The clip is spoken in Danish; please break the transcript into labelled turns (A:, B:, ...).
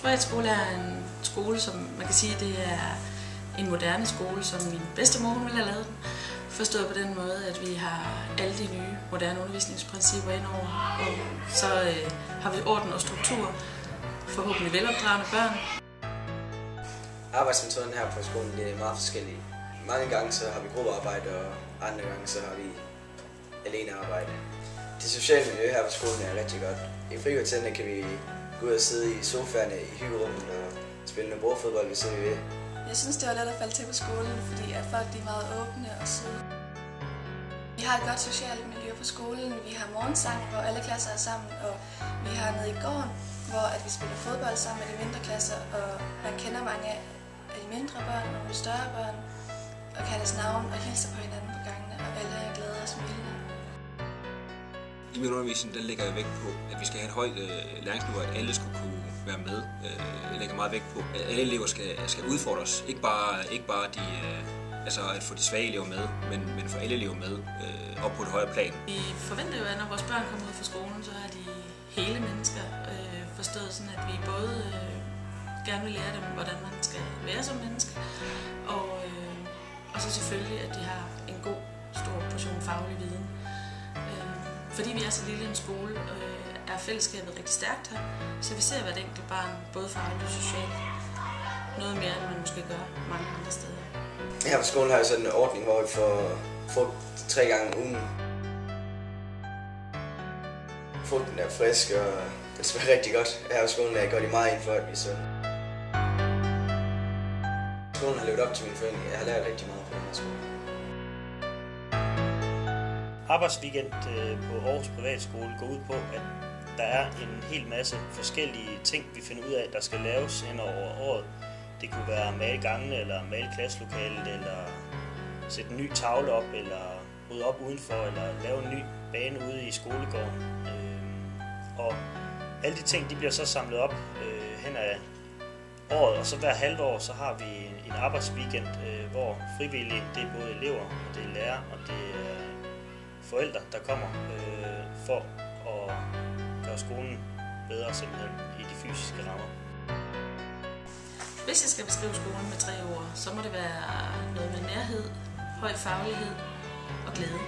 A: Privatskole er en skole, som man kan sige, det er en moderne skole, som min bedstemor ville have lavet den. Forstået på den måde, at vi har alle de nye moderne undervisningsprincipper indover, og så har vi orden og struktur, forhåbentlig velopdragende børn.
B: Arbejdsmetoden her på skolen er meget forskellige. Mange gange så har vi gruppearbejde, og andre gange så har vi alenearbejde. Det sociale miljø her på skolen er rigtig godt. I frikvartererne kan vi gå ud og sidde i sofaerne i hyggerummet og spille noget bordfodbold, hvis vi vil.
C: Jeg synes, det var let at falde til på skolen, fordi at folk er meget åbne og søde. Vi har et godt socialt miljø på skolen. Vi har morgensang, hvor alle klasser er sammen, og vi har nede i gården, hvor at vi spiller fodbold sammen med de mindre klasser, og man kender mange af de mindre børn og de større børn, og kan deres navn og hilser på hinanden på gangene, og alle er glade og smilende.
D: I min undervisning der lægger jeg vægt på, at vi skal have et højt læringsniveau, at alle skulle kunne være med. Jeg lægger meget vægt på, at alle elever skal udfordres. Ikke bare de, altså at få de svage elever med, men få alle elever med op på et højere plan.
A: Vi forventer jo, at når vores børn kommer ud fra skolen, så er de hele mennesker, forstået sådan, at vi både gerne vil lære dem, hvordan man skal være som menneske, og så selvfølgelig, at de har en god, stor portion faglig viden. Fordi vi er så lille en skole, er fællesskabet rigtig stærkt her, så vi ser hvert enkelt barn, både fagligt og socialt, noget mere, end man måske gør mange andre steder.
B: Her på skolen har vi sådan en ordning, hvor vi får frugt 3 gange om ugen. Frugten er frisk, og det smager rigtig godt. Her på skolen går de meget ind for, at vi er sunde. Skolen har levet op til mine forventninger. Jeg har lært rigtig meget på den her skole.
E: Arbejdsweekend på Aarhus Privatskole går ud på, at der er en hel masse forskellige ting, vi finder ud af, der skal laves hen over året. Det kunne være at male gangene, eller male klasselokalet, eller sætte en ny tavle op, eller rydde op udenfor, eller lave en ny bane ude i skolegården. Og alle de ting, de bliver så samlet op hen ad året, og så hver halve år, så har vi en arbejdsweekend, hvor frivillige, det er både elever, og det er lærere, og det er forældre, der kommer for at gøre skolen bedre simpelthen i de fysiske rammer.
A: Hvis jeg skal beskrive skolen med 3 ord, så må det være noget med nærhed, høj faglighed og glæde.